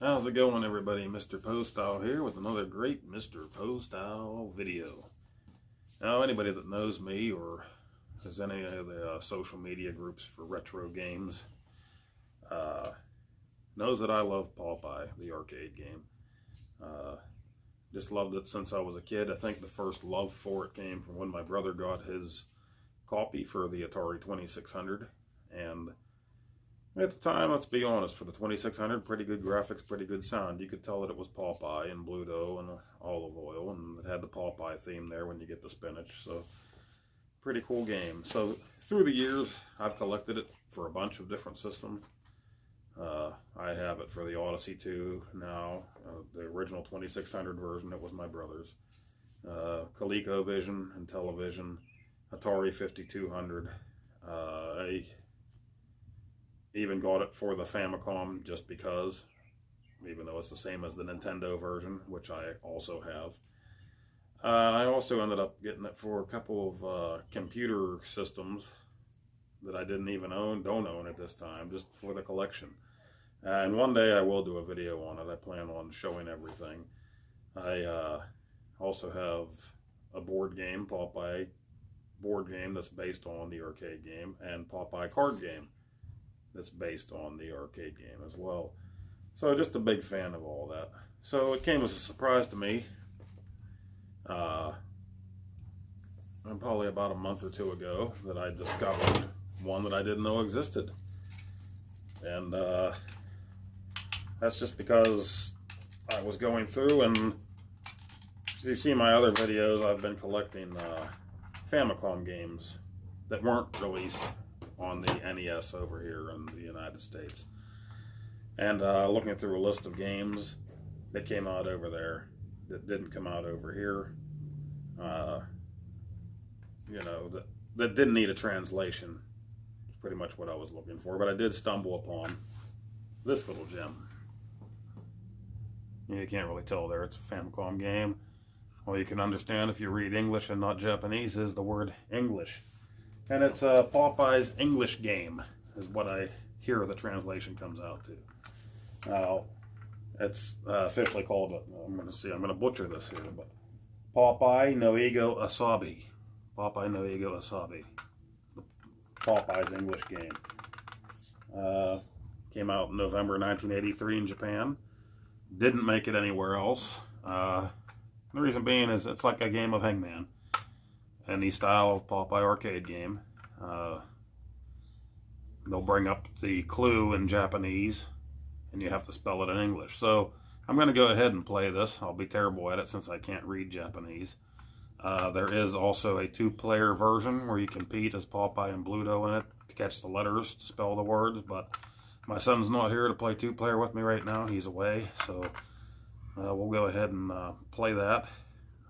How's it going, everybody? Mr. Poestyle here with another great Mr. Poestyle video. Now, anybody that knows me or has any of the social media groups for retro games knows that I love Popeye, the arcade game. Just loved it since I was a kid. I think the first love for it came from when my brother got his copy for the Atari 2600, and at the time, let's be honest, for the 2600, pretty good graphics, pretty good sound. You could tell that it was Popeye and Bluto and olive oil, and it had the Popeye theme there when you get the spinach. So, pretty cool game. So, through the years, I've collected it for a bunch of different systems. I have it for the Odyssey 2 now, the original 2600 version, it was my brother's. ColecoVision and Television, Atari 5200. I even got it for the Famicom just because, even though it's the same as the Nintendo version, which I also have. I also ended up getting it for a couple of computer systems that I didn't even don't own at this time, just for the collection. And one day I will do a video on it. I plan on showing everything. I also have a board game, Popeye board game, that's based on the arcade game, and Popeye card game that's based on the arcade game as well. So just a big fan of all that. So it came as a surprise to me. Probably about a month or two ago that I discovered one that I didn't know existed. And that's just because I was going through, and if you see my other videos, I've been collecting Famicom games that weren't released on the NES over here in the United States. And looking through a list of games that came out over there that didn't come out over here, that didn't need a translation. It's pretty much what I was looking for, but I did stumble upon this little gem. You can't really tell there, it's a Famicom game. All you can understand if you read English and not Japanese is the word English. And it's Popeye's English game, is what I hear the translation comes out to. Now, it's officially called, I'm going to butcher this here, but Popeye No Eigo Asobi. Popeye No Eigo Asobi. Popeye's English game. Came out in November 1983 in Japan. Didn't make it anywhere else. The reason being is it's like a game of Hangman. Any style of Popeye arcade game. They'll bring up the clue in Japanese and you have to spell it in English. So I'm going to go ahead and play this. I'll be terrible at it since I can't read Japanese. There is also a two-player version where you compete as Popeye and Bluto in it to catch the letters to spell the words, but my son's not here to play two-player with me right now. He's away, so we'll go ahead and play that,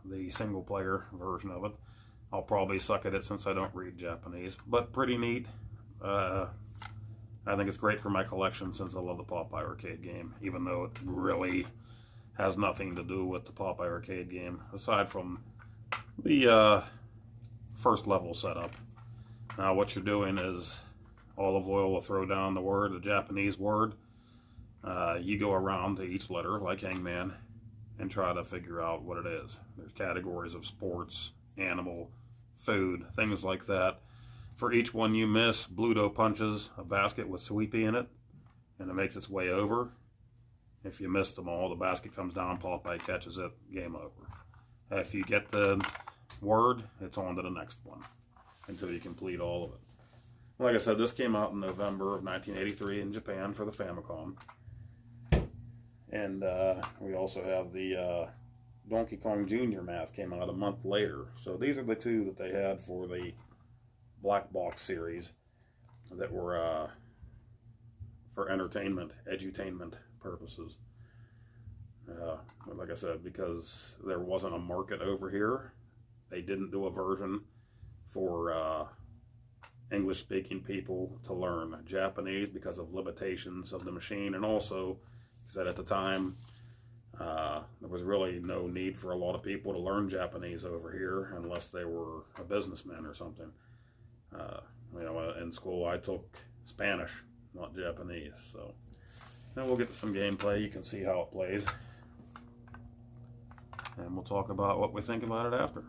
the single-player version of it. I'll probably suck at it since I don't read Japanese, but pretty neat. I think it's great for my collection since I love the Popeye arcade game, even though it really has nothing to do with the Popeye arcade game, aside from the first level setup. Now what you're doing is olive oil will throw down the word, the Japanese word. You go around to each letter, like Hangman, and try to figure out what it is. There's categories of sports, animal, food, things like that. For each one you miss, Bluto punches a basket with Sweepy in it, and it makes its way over. If you miss them all, the basket comes down, Popeye catches it, game over. If you get the word, it's on to the next one, until you complete all of it. Like I said, this came out in November of 1983 in Japan for the Famicom. And we also have the Donkey Kong Jr. math came out a month later. So these are the two that they had for the Black Box series that were for entertainment, edutainment purposes. Like I said, because there wasn't a market over here, they didn't do a version for English-speaking people to learn Japanese because of limitations of the machine, and also that at the time there was really no need for a lot of people to learn Japanese over here unless they were a businessman or something. In school I took Spanish, not Japanese, so And we'll get to some gameplay. You can see how it plays. And we'll talk about what we think about it after.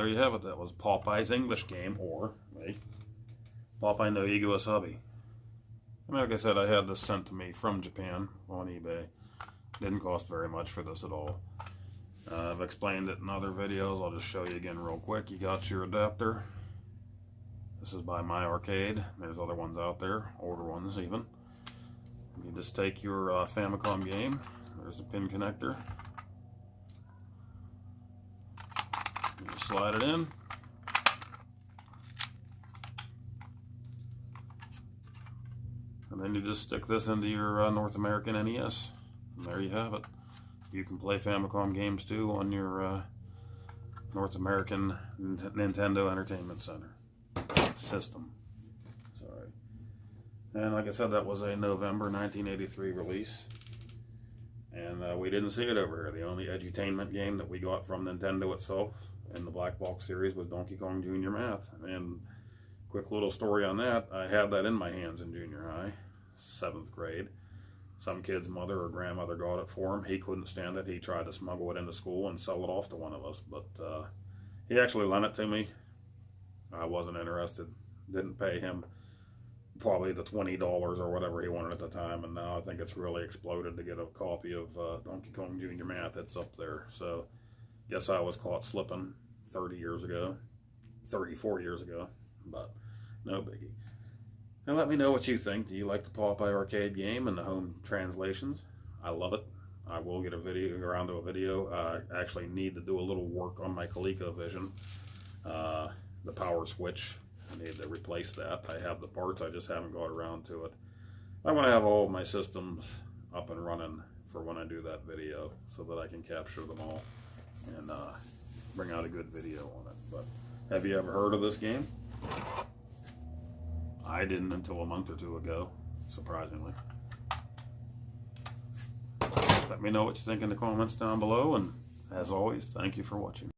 there you have it. That was Popeye's English game, or, wait, Popeye No Eigo Asobi. I mean, like I said, I had this sent to me from Japan on eBay. Didn't cost very much for this at all. I've explained it in other videos. I'll just show you again real quick. You got your adapter. This is by My Arcade. There's other ones out there, older ones even. You just take your Famicom game. There's a pin connector. You just slide it in. And then you just stick this into your North American NES. And there you have it. You can play Famicom games too on your North American Nintendo Entertainment Center system. Sorry. And like I said, that was a November 1983 release. And we didn't see it over here. The only EduTainment game that we got from Nintendo itself in the Black Box series was Donkey Kong Jr. Math. And quick little story on that, I had that in my hands in junior high, 7th grade. Some kid's mother or grandmother got it for him. He couldn't stand it. He tried to smuggle it into school and sell it off to one of us. But he actually lent it to me. I wasn't interested. Didn't pay him probably the $20 or whatever he wanted at the time. And now I think it's really exploded to get a copy of Donkey Kong Jr. Math. It's up there. So guess I was caught slipping 30 years ago. 34 years ago. But no biggie. And let me know what you think. Do you like the Popeye arcade game and the home translations? I love it. I will get around to a video. I actually need to do a little work on my ColecoVision. The power switch. I need to replace that. I have the parts, I just haven't got around to it. I want to have all of my systems up and running for when I do that video so that I can capture them all and bring out a good video on it. But have you ever heard of this game? I didn't until a month or two ago, surprisingly. Let me know what you think in the comments down below, and as always, thank you for watching.